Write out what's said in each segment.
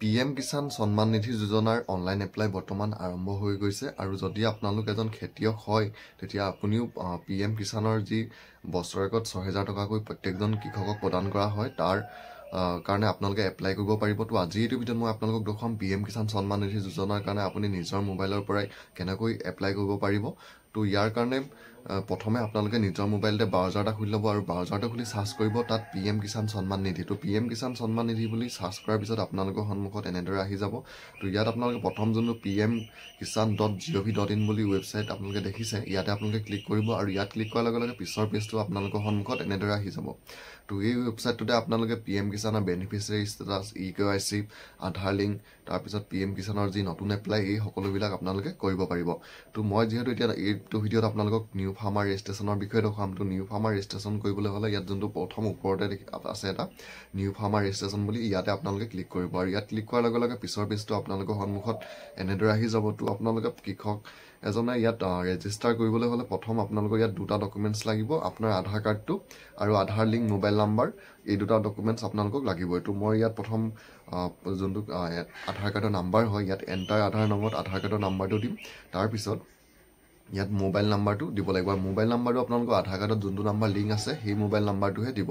PM Kisan সন্মান নিধি যোজনাৰ online apply বৰ্তমান আৰম্ভ হৈ গৈছে আৰু যদি আপোনালোক এজন খেতিয়ক হয় তেতিয়া আপুনিও PM কিষাণৰ যি বছৰেকত ৬০০০ টকাকৈ প্ৰত্যেকজন কৃষকক প্ৰদান কৰা হয় তাৰ কাৰণে আপোনালোকে এপ্লাই কৰিব পাৰিব। তো আজি এইটো ভিডিঅ'ত মই আপোনালোকক দেখুৱাম PM কিষাণ সন্মান নিধি যোজনাৰ কাৰণে আপুনি নিজৰ মোবাইলৰ পৰাই কেনেকৈ এপ্লাই কৰিব পাৰিব। তো ইয়াৰ কাৰণে প্ৰথমে আপোনালোকে নিজৰ মোবাইলতে ব্ৰাউজাৰ এটা খুলি ল'ব আৰু ব্ৰাউজাৰটো খুলি সাৰ্চ কৰিব তাত PM কিষাণ সন্মান নিধি। তো PM কিষাণ সন্মান নিধি বুলি সাৰ্চ কৰাৰ পিছত আপোনালোকৰ সন্মুখত এনেদৰে আহি যাব। তো ইয়াত আপোনালোকে প্ৰথম যোনটো pmkisan.gov.in বুলি ৱেবছাইট আপোনালোকে দেখিছে ইয়াতে আপোনালোকে ক্লিক কৰিব আৰু ইয়াত ক্লিক কৰাৰ লগে লগে পিছৰ পেজটো আপোনালোকৰ সন্মুখত এনেদৰে আহি যাব। তো এই ৱেবছাইটটোতে আপোনালোকে PM কিষাণৰ বেনিফিচিয়াৰী ষ্টেটাছ, EKYC, আধাৰ লিংক, তাৰপিছত PM কিষাণৰ যি নতুন এপ্লাই এই সকলোবিলাক আপোনালোকে কৰিব পাৰিব। তো মই যিহেতু এতিয়া এইটো ভিডিঅ'ত আপোনালোকক নিউ ফাৰ্মাৰ ৰেজিষ্ট্ৰেশ্যনৰ বিষয়ে দেখুৱাম। তো নিউ ফাৰ্মাৰ ৰেজিষ্ট্ৰেশ্যন কৰিবলৈ হ'লে ইয়াত যোনটো প্ৰথম ওপৰতে আছে এটা নিউ ফাৰ্মাৰ ৰেজিষ্ট্ৰেশ্যন বুলি ইয়াতে আপোনালোকে ক্লিক কৰিব আৰু ইয়াত ক্লিক কৰাৰ লগে লগে পিছৰ পেজটো আপোনালোকৰ সন্মুখত এনেদৰে আহি যাব। তো আপোনালোকে কৃষক এজনে ইয়াত ৰেজিষ্টাৰ কৰিবলৈ হ'লে প্ৰথম আপোনালোকৰ ইয়াত দুটা ডকুমেণ্টছ লাগিব, আপোনাৰ আধাৰ কাৰ্ডটো আৰু আধাৰ লিংক মোবাইল নাম্বাৰ, এই দুটা ডকুমেণ্টছ আপোনালোকক লাগিব। এইটো মই ইয়াত প্ৰথম যোনটো আধাৰ কাৰ্ডৰ নাম্বাৰ হয় ইয়াত এণ্টাৰ আধাৰ নম্বৰত আধাৰ কাৰ্ডৰ নাম্বাৰটো দিম, তাৰপিছত ইয়াত মোবাইল নাম্বাৰটো দিব লাগিব আৰু মোবাইল নাম্বাৰটো আপোনালোকৰ আধাৰ কাৰ্ডত যোনটো নাম্বাৰ লিংক আছে সেই মোবাইল নাম্বাৰটোহে দিব।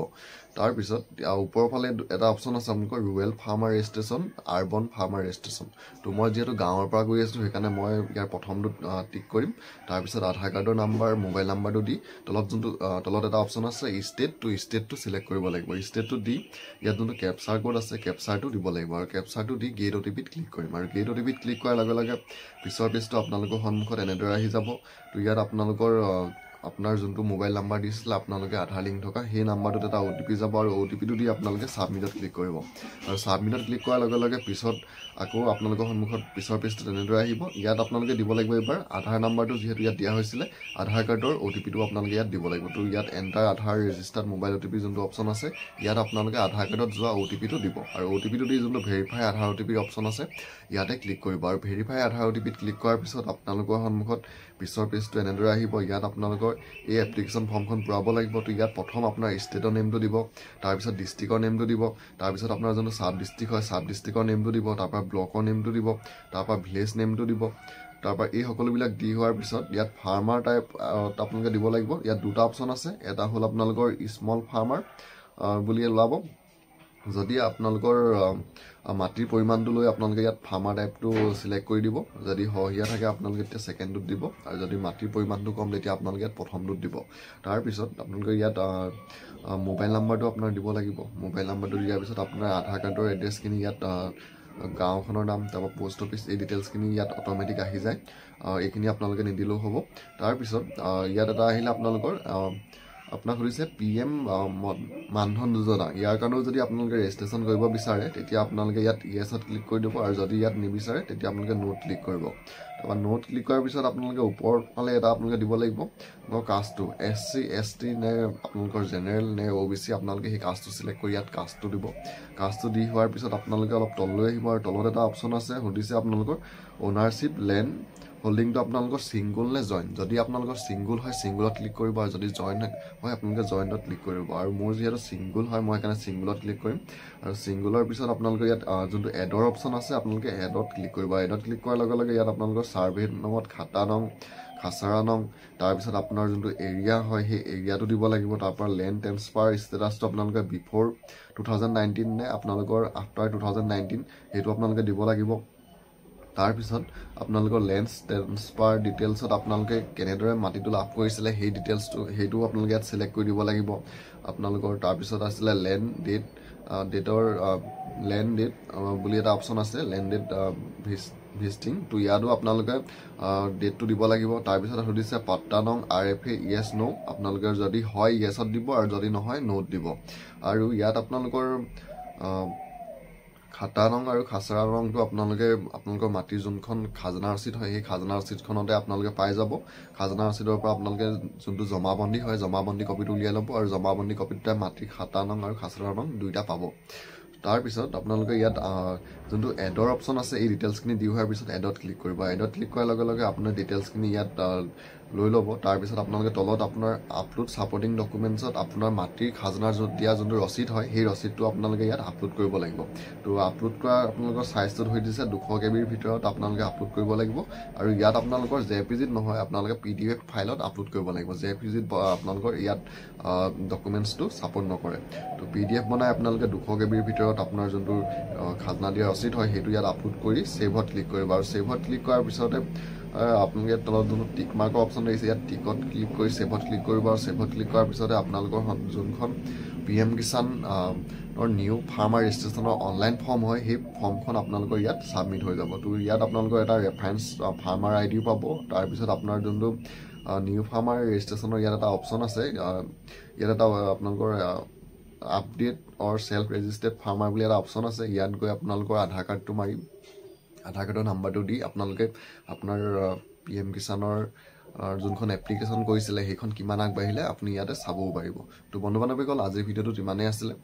তাৰপিছত ওপৰৰ ফালে এটা অপশ্যন আছে আপোনালোকৰ rural farmer registration, urban farmer registration. তো মই যিহেতু গাঁৱৰ পৰা গৈ আছোঁ সেইকাৰণে মই ইয়াৰ প্ৰথমটোত টিক কৰিম। তাৰপিছত আধাৰ কাৰ্ডৰ নাম্বাৰ মোবাইল নাম্বাৰটো দি তলত এটা অপশ্যন আছে ষ্টেটটো চিলেক্ট কৰিব লাগিব। ষ্টেটটো দি ইয়াত যোনটো কেপচাৰ কোড আছে কেপচাৰটো দিব লাগিব আৰু কেপচাৰটো দি গেট OTPত ক্লিক কৰিম আৰু গেট OTPত ক্লিক কৰাৰ লগে লগে পিছৰ পেজটো আপোনালোকৰ সন্মুখত এনেদৰে আহি যাব। তো ইয়াত আপোনাৰ যোনটো মোবাইল নাম্বাৰ দিছিলে আপোনালোকে আধাৰ লিংক থকা সেই নাম্বাৰটোত এটা OTP যাব আৰু OTPটো দি আপোনালোকে ছাবমিটত ক্লিক কৰিব আৰু ছাবমিটত ক্লিক কৰাৰ লগে লগে পিছত আকৌ আপোনালোকৰ সন্মুখত পিছৰ পেজটো তেনেদৰে আহিব। ইয়াত আপোনালোকে দিব লাগিব এইবাৰ আধাৰ নাম্বাৰটো যিহেতু ইয়াত দিয়া হৈছিলে আধাৰ কাৰ্ডৰ OTPটো আপোনালোকে ইয়াত দিব লাগিব। তো ইয়াত এণ্টাৰ আধাৰ ৰেজিষ্টাৰ্ড মোবাইল OTP যোনটো অপশ্যন আছে ইয়াত আপোনালোকে আধাৰ কাৰ্ডত যোৱা OTPটো দিব আৰু OTPটো দি যোনটো ভেৰিফাই আধাৰ OTPৰ অপশ্যন আছে ইয়াতে ক্লিক কৰিব আৰু ভেৰিফাই আধাৰ OTPত ক্লিক কৰাৰ পিছত আপোনালোকৰ সন্মুখত পিছৰ পেজটো এনেদৰে আহিব। ইয়াত আপোনালোকৰ এই এপ্লিকেশ্যন ফৰ্মখন পূৰাব লাগিব। তো ইয়াত প্ৰথম আপোনাৰ ষ্টেটৰ নেমটো দিব, তাৰপিছত ডিষ্ট্ৰিক্টৰ নেমটো দিব, তাৰপিছত আপোনাৰ যোনটো ছাব ডিষ্ট্ৰিক্ট হয় ছাব ডিষ্ট্ৰিক্টৰ নেমটো দিব, তাৰপৰা ব্লকৰ নেমটো দিব, তাৰপৰা ভিলেজ নেমটো দিব, তাৰপৰা এই সকলোবিলাক দি হোৱাৰ পিছত ইয়াত ফাৰ্মাৰ টাইপ আপোনালোকে দিব লাগিব। ইয়াত দুটা অপশ্যন আছে, এটা হ'ল আপোনালোকৰ স্মল ফাৰ্মাৰ বুলি ওলাব। যদি আপোনালোকৰ মাটিৰ পৰিমাণটো লৈ আপোনালোকে ইয়াত ফাৰ্মাৰ টাইপটো চিলেক্ট কৰি দিব। যদি সৰহীয়া থাকে আপোনালোকে তেতিয়া ছেকেণ্ডটোত দিব আৰু যদি মাটিৰ পৰিমাণটো কম তেতিয়া আপোনালোকে ইয়াত প্ৰথমটোত দিব। তাৰপিছত আপোনালোকে ইয়াত মোবাইল নাম্বাৰটো আপোনাৰ দিব লাগিব। মোবাইল নাম্বাৰটো দিয়াৰ পিছত আপোনাৰ আধাৰ কাৰ্ডৰ এড্ৰেছখিনি ইয়াত গাঁওখনৰ নাম তাৰপৰা পোষ্ট অফিচ এই ডিটেইলছখিনি ইয়াত অট'মেটিক আহি যায়, এইখিনি আপোনালোকে নিদিলেও হ'ব। তাৰপিছত ইয়াত এটা আহিলে আপোনাক সুধিছে PM মানধন যোজনা, ইয়াৰ কাৰণেও যদি আপোনালোকে ৰেজিষ্ট্ৰেশ্যন কৰিব বিচাৰে তেতিয়া আপোনালোকে ইয়াত ইয়েছত ক্লিক কৰি দিব আৰু যদি ইয়াত নিবিচাৰে তেতিয়া আপোনালোকে নোট ক্লিক কৰিব। তাৰপৰা নোট ক্লিক কৰাৰ পিছত আপোনালোকে ওপৰৰ ফালে এটা আপোনালোকে দিব লাগিব আপোনালোকৰ কাষ্টটো SC ST নে আপোনালোকৰ জেনেৰেল নে OBC আপোনালোকে সেই কাষ্টটো চিলেক্ট কৰি ইয়াত কাষ্টটো দিব। কাষ্টটো দি হোৱাৰ পিছত আপোনালোকে অলপ তললৈ আহিব আৰু তলত এটা অপশ্যন আছে সুধিছে আপোনালোকৰ অ'নাৰশ্বিপ লেণ্ড হোল্ডিংটো আপোনালোকৰ ছিংগুল নে জইণ্ট। যদি আপোনালোকৰ ছিংগুল হয় ছিংগুলত ক্লিক কৰিব আৰু যদি জইণ্ট হয় আপোনালোকে জইণ্টত ক্লিক কৰিব আৰু মোৰ যিহেতু ছিংগুল হয় মই সেইকাৰণে ছিংগুলত ক্লিক কৰিম আৰু ছিংগুলৰ পিছত আপোনালোকে ইয়াত যোনটো এডৰ অপশ্যন আছে আপোনালোকে এডত ক্লিক কৰিব। এডত ক্লিক কৰাৰ লগে লগে ইয়াত আপোনালোকৰ ছাৰ্ভে নঙত খাতা নং, খাচাৰা নং, তাৰপিছত আপোনাৰ যোনটো এৰিয়া হয় সেই এৰিয়াটো দিব লাগিব। তাৰপৰা লেণ্ড ট্ৰেন্সফাৰ ষ্টেটাছটো আপোনালোকে বিফ'ৰ 2019 নে আপোনালোকৰ আফটাৰ 2019 সেইটো আপোনালোকে দিব লাগিব। তাৰপিছত আপোনালোকৰ লেণ্ড ট্ৰেন্সফাৰ ডিটেইলছত আপোনালোকে কেনেদৰে মাটিটো লাভ কৰিছিলে সেই সেইটো আপোনালোকে ইয়াত চিলেক্ট কৰি দিব লাগিব আপোনালোকৰ। তাৰপিছত আছিলে লেণ্ড ডেট বুলি এটা অপশ্যন আছে, লেণ্ড ডেট ভিজিটিং। তো ইয়াতো আপোনালোকে ডেটটো দিব লাগিব। তাৰপিছত সুধিছে পাট্টা নং RFA ইয়েছ ন', আপোনালোকে যদি হয় ইয়েছত দিব আৰু যদি নহয় নোট দিব। আৰু ইয়াত আপোনালোকৰ খাতা নং আৰু খাচাৰা নংটো আপোনালোকৰ মাটিৰ যোনখন খাজনা ৰচিদ হয় সেই খাজনা ৰচিদখনতে আপোনালোকে পাই যাব। খাজনা ৰচিদৰ পৰা আপোনালোকে যোনটো জমাবন্দী হয় জমাবন্দী কপিটো উলিয়াই ল'ব আৰু জমাবন্দী কপিটোতে মাটিৰ খাতা নং আৰু খাচৰা নং দুইটা পাব। তাৰপিছত আপোনালোকে ইয়াত যোনটো এডৰ অপশ্যন আছে এই ডিটেইলছখিনি দি হোৱাৰ পিছত এডত ক্লিক কৰিব। এডত ক্লিক কৰাৰ লগে লগে আপোনাৰ ডিটেইলছখিনি ইয়াত লৈ ল'ব। তাৰপিছত আপোনালোকে তলত আপোনাৰ আপলোড ছাপৰ্টিং ডকুমেণ্টছত আপোনাৰ মাটিৰ খাজনাৰ দিয়া যোনটো ৰচিদ হয় সেই ৰচিদটো আপোনালোকে ইয়াত আপলোড কৰিব লাগিব। তো আপলোড কৰা আপোনালোকৰ চাইজটো ধৰি দিছে 200 KB ভিতৰত আপোনালোকে আপলোড কৰিব লাগিব। আৰু ইয়াত আপোনালোকৰ JPG নহয়, আপোনালোকে PDF ফাইলত আপলোড কৰিব লাগিব। JPG আপোনালোকৰ ইয়াত ডকুমেণ্টছটো ছাপৰ্ট নকৰে। তো PDF বনাই আপোনালোকে 200 KB ভিতৰত আপোনাৰ যোনটো খাজনা দিয়া ৰচিদ হয় সেইটো ইয়াত আপলোড কৰি ছেভত ক্লিক কৰিব। আৰু ছেভত ক্লিক কৰাৰ পিছতে আপোনালোকে তলত যোনটো টিক মাৰ্কৰ অপশ্যন আহিছে ইয়াত টিকত ক্লিক কৰি ছেভত ক্লিক কৰিব। আৰু ছেভত ক্লিক কৰাৰ পিছতে আপোনালোকৰ যোনখন PM কিষাণ নিউ ফাৰ্মাৰ ৰেজিষ্ট্ৰেশ্যনৰ অনলাইন ফৰ্ম হয় সেই ফৰ্মখন আপোনালোকৰ ইয়াত ছাবমিট হৈ যাব। তো ইয়াত আপোনালোকৰ এটা ৰেফাৰেঞ্চ ফাৰ্মাৰ ID পাব। তাৰপিছত আপোনাৰ যোনটো নিউ ফাৰ্মাৰ ৰেজিষ্ট্ৰেশ্যনৰ ইয়াত এটা অপশ্যন আছে, ইয়াত এটা আপোনালোকৰ আপডেট অৰ ছেল্ফ ৰেজিষ্টাৰ্ড ফাৰ্মাৰ বুলি এটা অপশ্যন আছে। ইয়াত গৈ আপোনালোকৰ আধাৰ কাৰ্ডটো মাৰি আধাৰ কাৰ্ডৰ নাম্বাৰটো দি আপোনালোকে আপোনাৰ PM কিষাণৰ যোনখন এপ্লিকেশ্যন কৰিছিলে সেইখন কিমান আগবাঢ়িলে আপুনি ইয়াতে চাবও পাৰিব। তো বন্ধু বান্ধৱীসকল আজিৰ ভিডিঅ'টোত ইমানেই আছিলে।